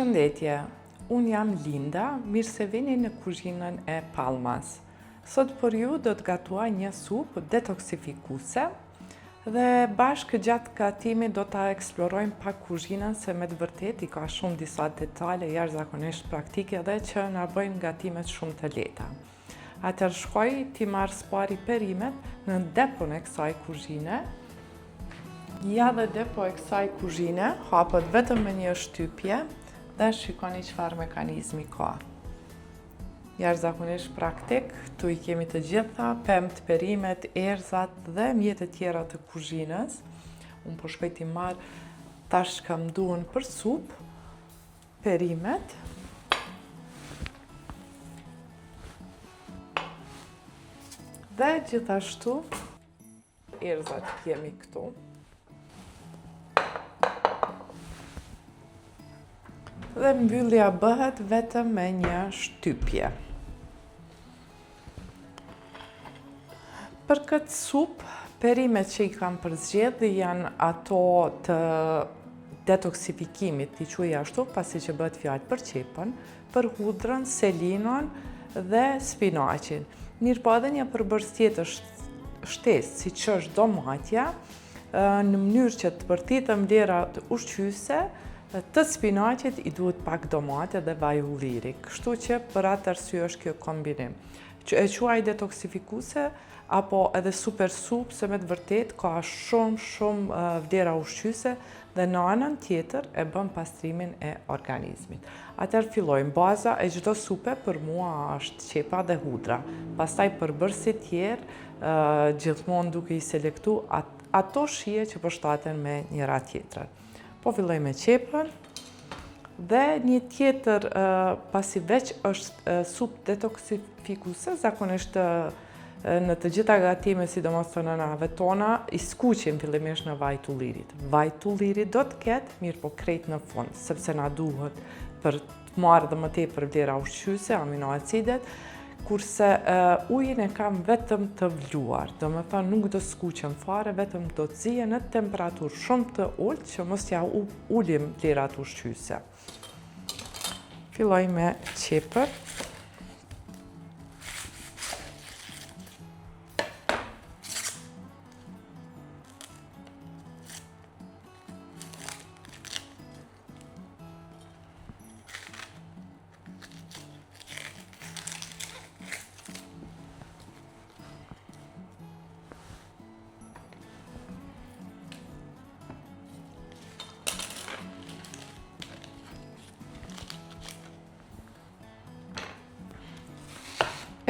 Përshëndetje, unë jam Linda, mirë se vini në kuzhinën e Palmas. Sot për ju do të gatuaj një supë detoksifikuse dhe bashkë gjatë gatimit do të eksplorojmë pak kuzhinën se me të vërtet i ka shumë disa detale jashtëzakonisht praktike dhe që na bëjnë gatimet shumë të lehta. Atëherë shkoj t'i marr spari perimet në depon e kësaj kuzhine. Ja dhe depo e kësaj kuzhine hapet vetëm me një shtypje dhe shikoni çfarë mekanizmi ka. Jashtëzakonisht praktik, tu I kemi të gjitha, pemt, perimet, erëzat dhe mjetet tjera të kuzhinës. Unë po shkoj t'i marr tash që më duhen për supë, perimet. Dhe gjithashtu, erëzat kemi këtu. Dhe mbyllja bëhet vetëm me një shtypje. Për këtë supë, perimet që I kam përzgjedhë janë ato të detoksifikimit, t'i quaj ashtu, pasi që bëhet fjalë për qepën, për hudrën, selinon dhe spinaqin. Mirëpo edhe një përbërës tjetër shtesë, siç është domatja, në mënyrë që të përtitëm vlerat ushqyese, të spinaqit I duhet pak domate dhe vaj ulliri. Kështu që për atë arsye është kjo kombinim. E quaj detoksifikuse apo edhe super supë se me të vërtet ka shumë vlera ushqyese dhe në anën tjetër e bën pastrimin e organizmit. Atëherë fillojmë. Baza e çdo supe për mua është qepa dhe hudra. Pastaj përbërësit tjerë gjithmonë duke I selektu ato shije që përshtaten me njëra tjetrën. Po filloj me qepën dhe një tjetër pasi veç është supë detoksifikuse, zakonisht në të gjitha gatimet, sidomos të nënave tona, I skuqim fillimisht në vaj të ullirit. Vaj të ullirit do të ketë, mirë po krejt në fund, sepse na duhet për të marrë dhe më tepër vlera ushqyese, aminoacidet, kurse ujin e kam vetëm të vluar, do me thënë nuk do skuqem fare, vetëm do të zije në temperaturë shumë të ulët që mos ja ulim vlerat ushqyese. Filloj me qepër.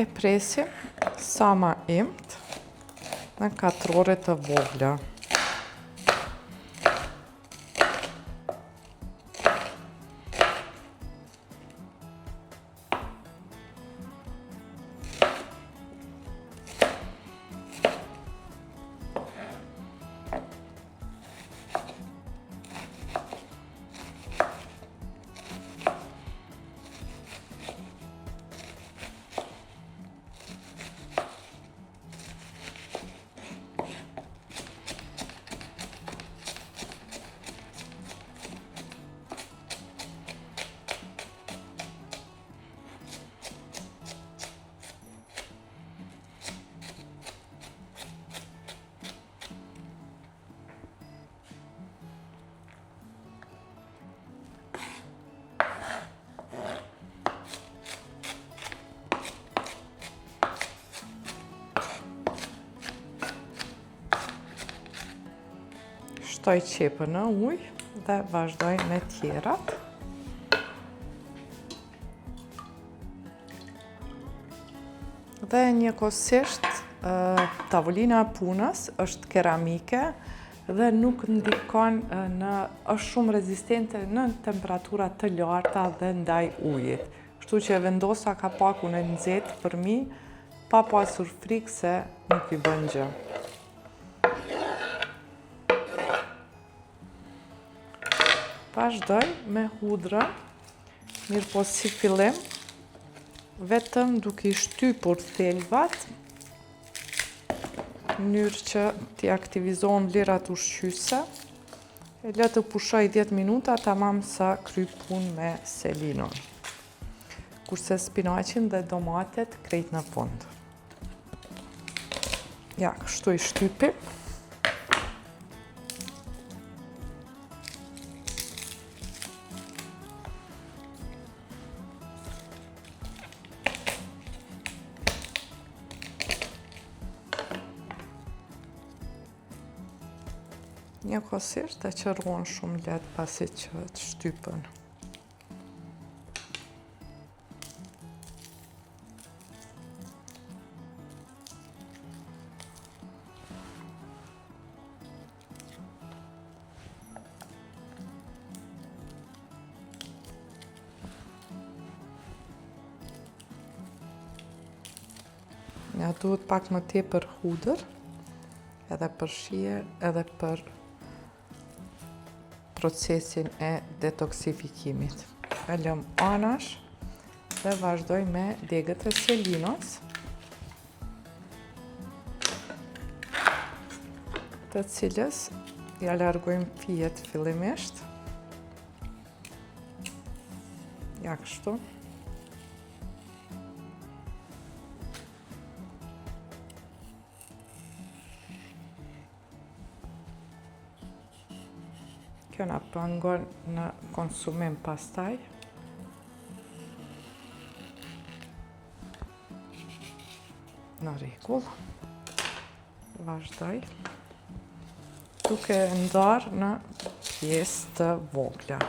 E presim sa ma imt në katrore të vogla. Shtoj qepën në ujë dhe vazhdoj me tjerat. Dhe njëkohësisht tavolina e punës është keramike dhe nuk ndikon është shumë rezistente në temperatura të larta dhe ndaj ujit. Kështu që e vendosa kapakun e nxehtë për mi, pa pasur frikë se nuk I bën gjë. Vazhdoj me hudrën, mirë po si fillim, vetëm duke I shtypur thelbat, në mënyrë që t'i aktivizohen vlerat ushqyese E lë të pushoj 10 minuta tamam sa kry punë me selinon. Kurse spinaqin dhe domatet krejt në fund. Ja, kështu i shtypi. Njëkohësisht e qëruan shumë lehtë pasi që të shtypën. Ja duhet pak më tepër hudër, edhe për shije, edhe për procesin e detoksifikimit. E lëm anash dhe vazhdoj me degët e selinos, të cilës ja largojmë fijet fillimisht. Ja kështu. Kjo na pengon në konsumim pastaj. Në rregull. Vazhdoj duke ndarë në pjesë të vogla.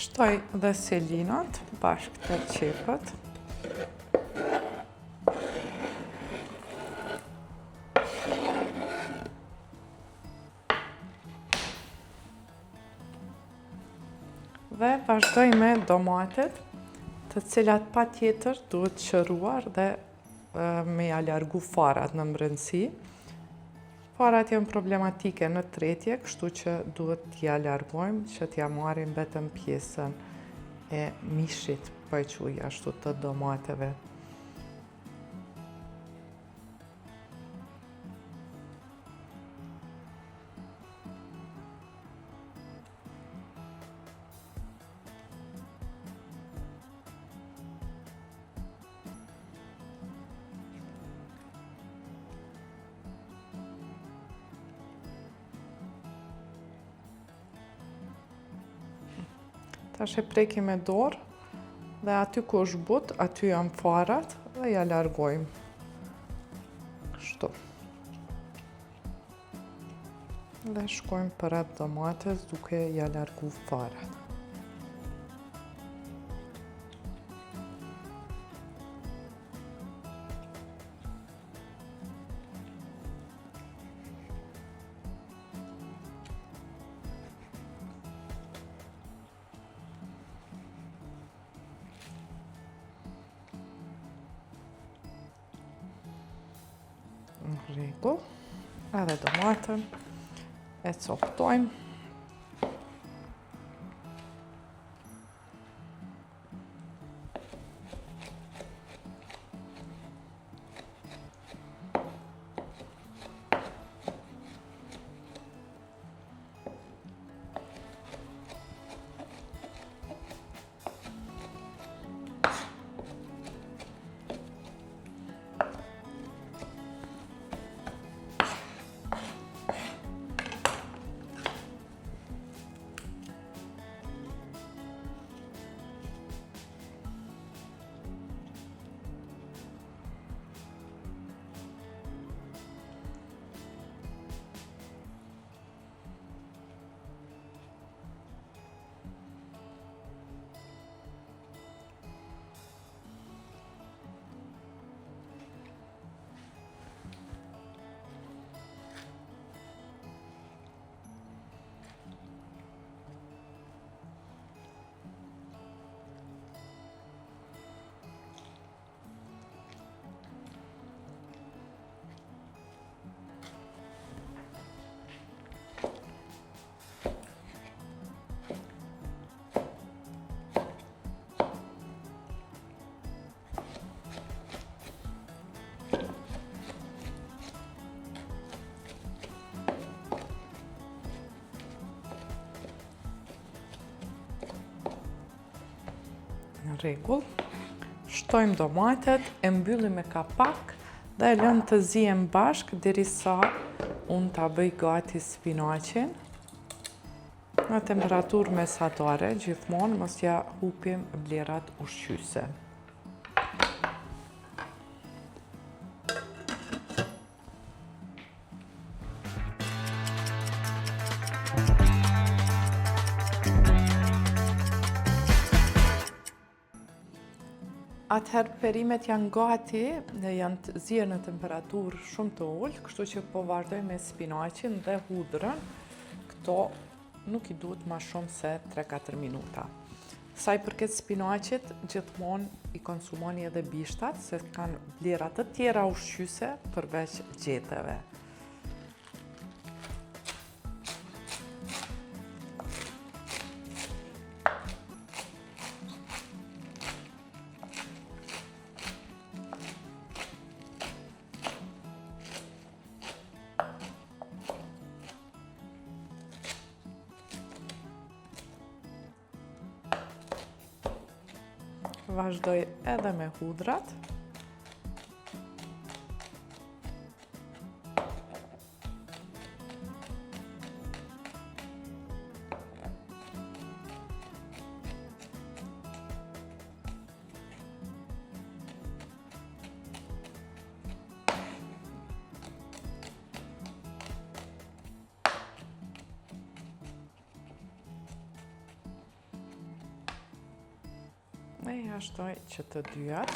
Shtoj dhe selinat bashkë të qepët. Dhe vazhdoj me domatet, të cilat patjetër duhet qëruar dhe me ja largu farat në brendësi. Farat janë problematike në tretje, kështu që duhet t'ja largojmë, që t'ja marrim vetëm pjesën e mishit, po e quaj ashtu, të domateve. Tash e prekim me dorë dhe aty ku është but, aty janë farat dhe ja largojmë. Kështu. Dhe shkojmë përreth domates duke ja largu farat. Në rregull, edhe domatën e coptojmë. Rregull. Shtojmë domatet, e mbyllim me kapak dhe e lëmë të zihen bashkë derisa unë ta bëj gati spinaqin në temperaturë mesatare, gjithmonë mos ja hupim vlerat ushqyese. Atëherë perimet janë gati dhe janë të zier në temperaturë shumë të ulët, kështu që po vazhdoj me spinaqin dhe hudrën. Këto nuk i duhet ma shumë se 3-4 minuta. Sa i përket spinaqit, gjithmonë i konsumoni edhe bishtat, se kanë vlera të tjera ushqyese përveç gjeteve. Vazhdoj edhe me hudrat. E ja shtoj që të dyjat.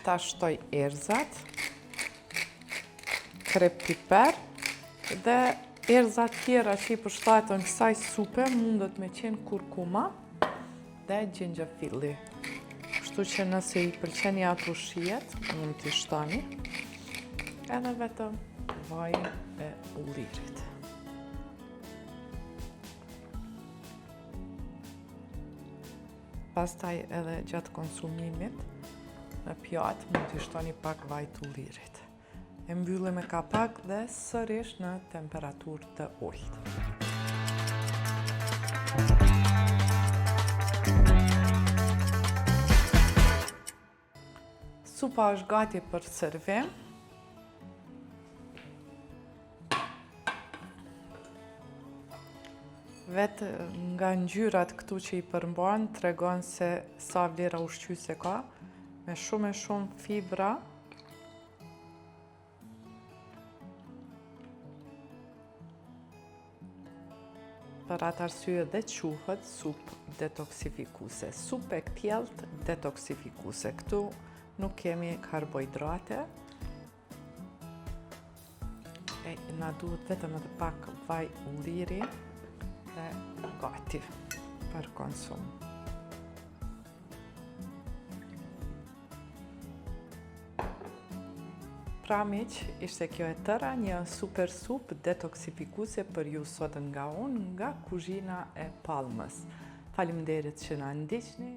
Ta shtoj erëzat, krep piper dhe erëzat tjera që i përshtaten kësaj supe mundet me qenë kurkuma dhe xhenxhefilli. Kështu që nëse i pëlqeni ato shijet, mund t'i shtoni, edhe vetëm vajin e ullirit. Pastaj edhe gjatë konsumimit, në pjatë mund t'i shtoni pak vaj të ullirit. E mbyllim me kapak dhe sërish në temperaturë të ulët. Supa është gati për servim. Vetë nga ngjyrat këtu që i përmban tregon se sa vlera ushqyese ka, me shumë fibra. Për atë arsye dhe quhet supë detoksifikuese, supë e kpjellt detoksifikuese. Këtu nuk kemi karbohidrate. Na duhet vetëm edhe pak vaj ulliri dhe gati për konsum. Pra miq, ishte kjo e tëra një super supë detoksifikuese për ju sot nga unë, nga kuzhina e Palmës. Faleminderit që na ndiqni.